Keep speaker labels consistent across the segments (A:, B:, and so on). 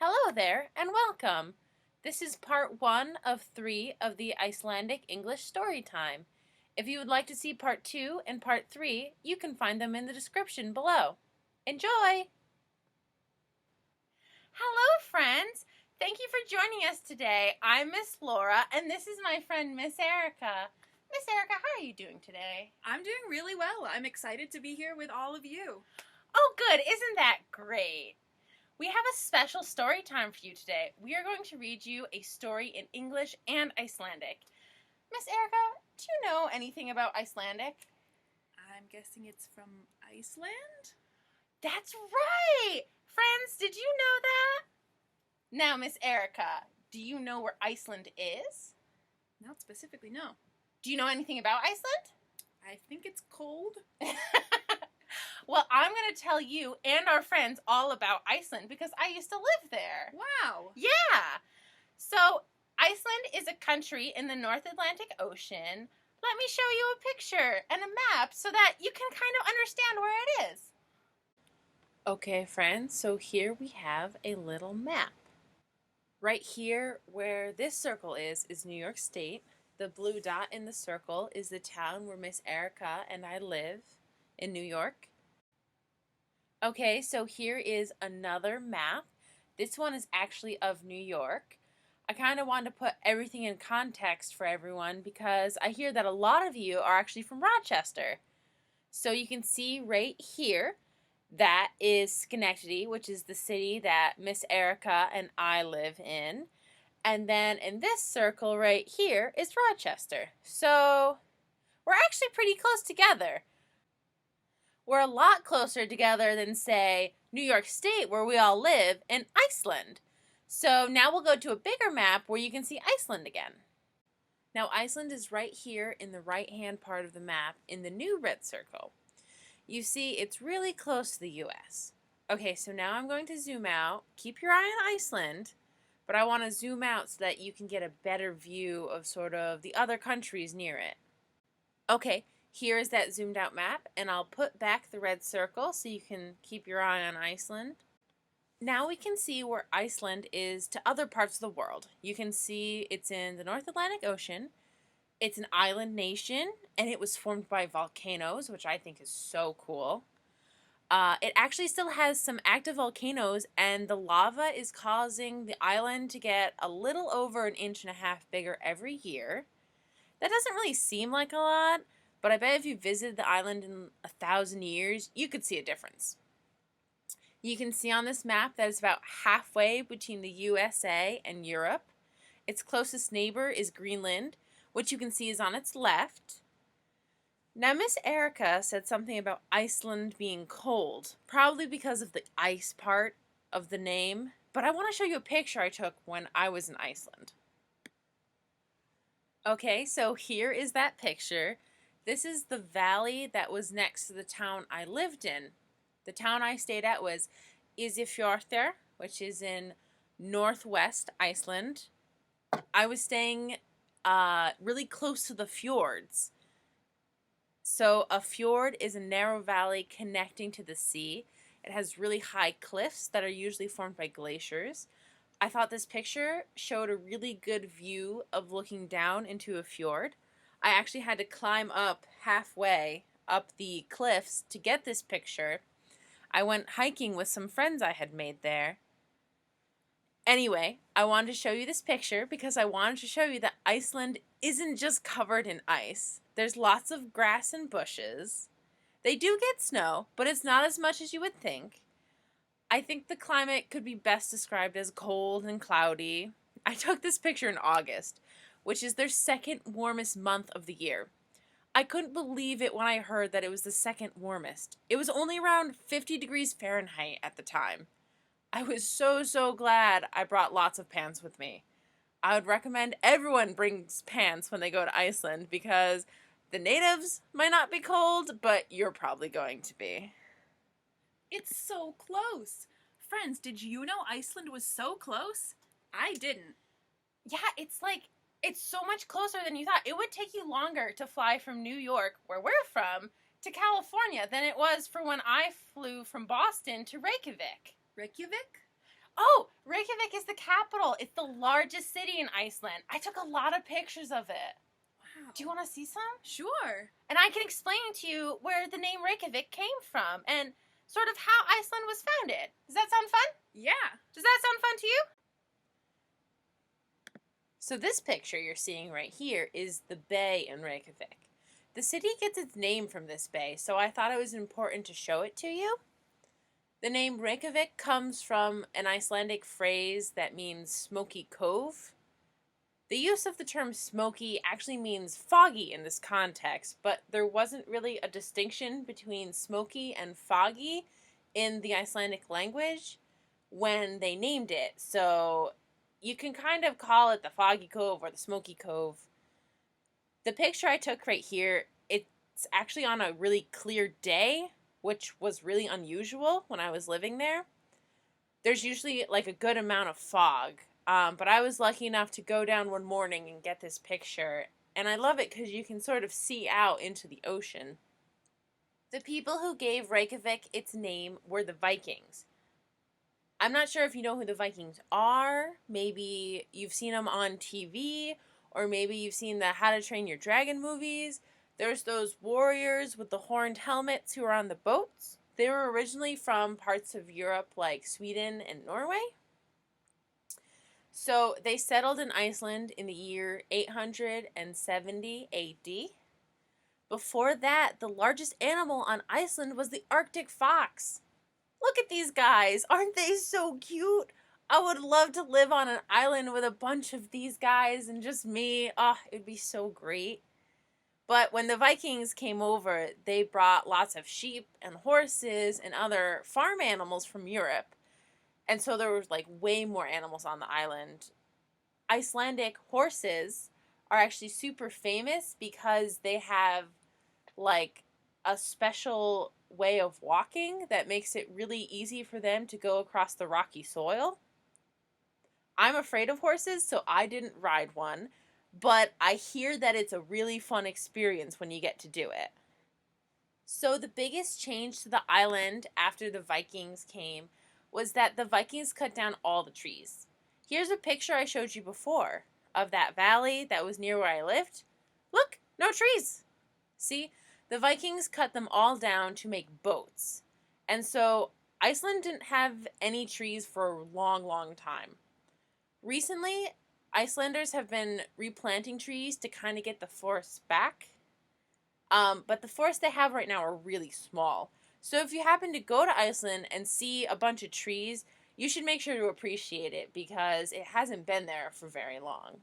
A: Hello there, and welcome. This is part 1 of 3 of the Icelandic-English story time. If you would like to see part 2 and part 3, you can find them in the description below. Enjoy! Hello, friends! Thank you for joining us today. I'm Miss Laura, and this is my friend Miss Erica. Miss Erica, how are you doing today?
B: I'm doing really well. I'm excited to be here with all of you.
A: Oh, good! Isn't that great? We have a special story time for you today. We are going to read you a story in English and Icelandic. Miss Erica, do you know anything about Icelandic?
B: I'm guessing it's from Iceland?
A: That's right! Friends, did you know that? Now, Miss Erica, do you know where Iceland is?
B: Not specifically, no.
A: Do you know anything about Iceland?
B: I think it's cold.
A: Well, I'm going to tell you and our friends all about Iceland because I used to live there.
B: Wow.
A: Yeah. So, Iceland is a country in the North Atlantic Ocean. Let me show you a picture and a map so that you can kind of understand where it is. Okay, friends, so here we have a little map. Right here, where this circle is New York State. The blue dot in the circle is the town where Miss Erica and I live in New York. Okay, so here is another map. This one is actually of New York. I kind of wanted to put everything in context for everyone because I hear that a lot of you are actually from Rochester. So you can see right here, that is Schenectady, which is the city that Miss Erica and I live in. And then in this circle right here is Rochester. So we're actually pretty close together. We're a lot closer together than, say, New York State, where we all live, and Iceland. So now we'll go to a bigger map where you can see Iceland again. Now Iceland is right here in the right-hand part of the map in the new red circle. You see it's really close to the U.S. Okay, so now I'm going to zoom out. Keep your eye on Iceland, but I want to zoom out so that you can get a better view of sort of the other countries near it. Okay. Here is that zoomed out map, and I'll put back the red circle so you can keep your eye on Iceland. Now we can see where Iceland is to other parts of the world. You can see it's in the North Atlantic Ocean. It's an island nation, and it was formed by volcanoes, which I think is so cool. It actually still has some active volcanoes, and the lava is causing the island to get a little over 1.5 inches bigger every year. That doesn't really seem like a lot, but I bet if you visited the island in 1,000 years, you could see a difference. You can see on this map that it's about halfway between the USA and Europe. Its closest neighbor is Greenland, which you can see is on its left. Now, Miss Erica said something about Iceland being cold, probably because of the ice part of the name, but I want to show you a picture I took when I was in Iceland. Okay, so here is that picture. This is the valley that was next to the town I lived in. The town I stayed at was Ísafjörður, which is in northwest Iceland. I was staying really close to the fjords. So a fjord is a narrow valley connecting to the sea. It has really high cliffs that are usually formed by glaciers. I thought this picture showed a really good view of looking down into a fjord. I actually had to climb up halfway up the cliffs to get this picture. I went hiking with some friends I had made there. Anyway, I wanted to show you this picture because I wanted to show you that Iceland isn't just covered in ice. There's lots of grass and bushes. They do get snow, but it's not as much as you would think. I think the climate could be best described as cold and cloudy. I took this picture in August, which is their second warmest month of the year. I couldn't believe it when I heard that it was the second warmest. It was only around 50 degrees Fahrenheit at the time. I was so glad I brought lots of pants with me. I would recommend everyone brings pants when they go to Iceland because the natives might not be cold, but you're probably going to be.
B: It's so close. Friends, did you know Iceland was so close? I didn't.
A: Yeah, it's so much closer than you thought. It would take you longer to fly from New York, where we're from, to California than it was for when I flew from Boston to Reykjavik.
B: Reykjavik?
A: Oh, Reykjavik is the capital. It's the largest city in Iceland. I took a lot of pictures of it.
B: Wow.
A: Do you want to see some?
B: Sure.
A: And I can explain to you where the name Reykjavik came from and sort of how Iceland was founded. Does that sound fun?
B: Yeah.
A: Does that sound fun to you? So this picture you're seeing right here is the bay in Reykjavik. The city gets its name from this bay, so I thought it was important to show it to you. The name Reykjavik comes from an Icelandic phrase that means smoky cove. The use of the term smoky actually means foggy in this context, but there wasn't really a distinction between smoky and foggy in the Icelandic language when they named it. So you can kind of call it the foggy cove or the smoky cove. The picture I took right here, it's actually on a really clear day, which was really unusual when I was living there. There's usually like a good amount of fog, but I was lucky enough to go down one morning and get this picture, and I love it because you can sort of see out into the ocean. The people who gave Reykjavik its name were the Vikings. I'm not sure if you know who the Vikings are. Maybe you've seen them on TV, or maybe you've seen the How to Train Your Dragon movies. There's those warriors with the horned helmets who are on the boats. They were originally from parts of Europe like Sweden and Norway. So they settled in Iceland in the year 870 AD. Before that, the largest animal on Iceland was the Arctic fox. Look at these guys. Aren't they so cute? I would love to live on an island with a bunch of these guys and just me. Oh, it'd be so great. But when the Vikings came over, they brought lots of sheep and horses and other farm animals from Europe. And so there was like way more animals on the island. Icelandic horses are actually super famous because they have like a special way of walking that makes it really easy for them to go across the rocky soil. I'm afraid of horses, so I didn't ride one, but I hear that it's a really fun experience when you get to do it. So the biggest change to the island after the Vikings came was that the Vikings cut down all the trees. Here's a picture I showed you before of that valley that was near where I lived. Look, no trees. See, the Vikings cut them all down to make boats. And so Iceland didn't have any trees for a long, long time. Recently, Icelanders have been replanting trees to kind of get the forests back. But the forests they have right now are really small. So if you happen to go to Iceland and see a bunch of trees, you should make sure to appreciate it because it hasn't been there for very long.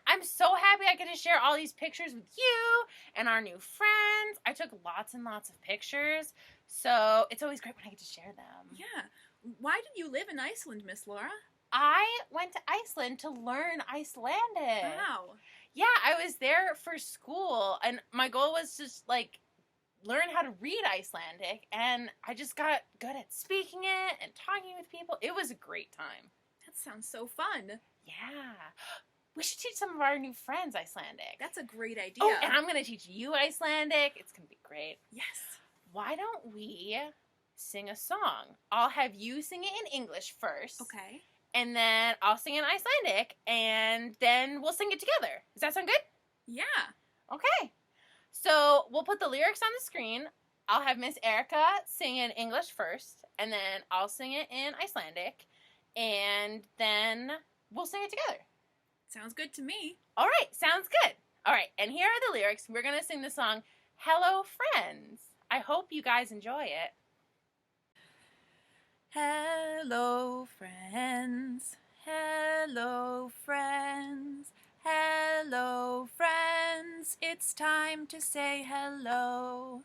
A: I'm so happy I get to share all these pictures with you and our new friends. I took lots and lots of pictures, so it's always great when I get to share them.
B: Yeah. Why did you live in Iceland, Miss Laura?
A: I went to Iceland to learn Icelandic.
B: Wow.
A: Yeah, I was there for school, and my goal was just like learn how to read Icelandic, and I just got good at speaking it and talking with people. It was a great time.
B: That sounds so fun.
A: Yeah. We should teach some of our new friends Icelandic.
B: That's a great idea.
A: Oh, and I'm going to teach you Icelandic. It's going to be great.
B: Yes.
A: Why don't we sing a song? I'll have you sing it in English first.
B: Okay.
A: And then I'll sing it in Icelandic, and then we'll sing it together. Does that sound good?
B: Yeah.
A: Okay. So we'll put the lyrics on the screen. I'll have Miss Erica sing in English first, and then I'll sing it in Icelandic, and then we'll sing it together.
B: Sounds good to me.
A: All right, sounds good. All right, and here are the lyrics. We're going to sing the song, Hello Friends. I hope you guys enjoy it.
B: Hello, friends. Hello, friends. Hello, friends. It's time to say hello.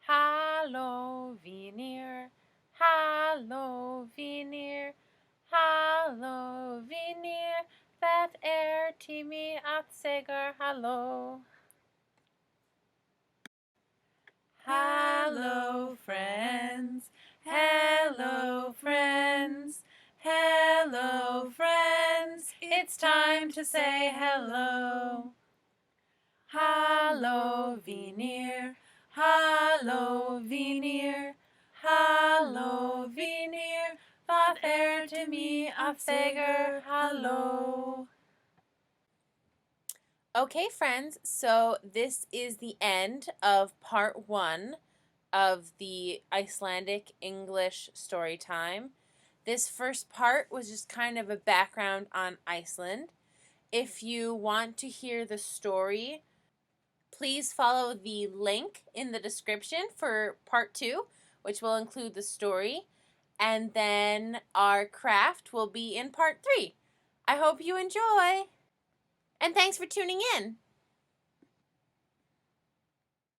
A: Hallå vinir, hallå vinir, hallå vinir, vad till mig att säga hallå? Hello friends, hello friends, hello friends, it's time to say hello. Hallå vinir, hallå vinir, hallå vinir. fair to me a figure, hello. Okay, friends, so this is the end of part 1 of the Icelandic-English story time. This first part was just kind of a background on Iceland. If you want to hear the story, please follow the link in the description for part 2, which will include the story. And then our craft will be in part 3. I hope you enjoy. And thanks for tuning in.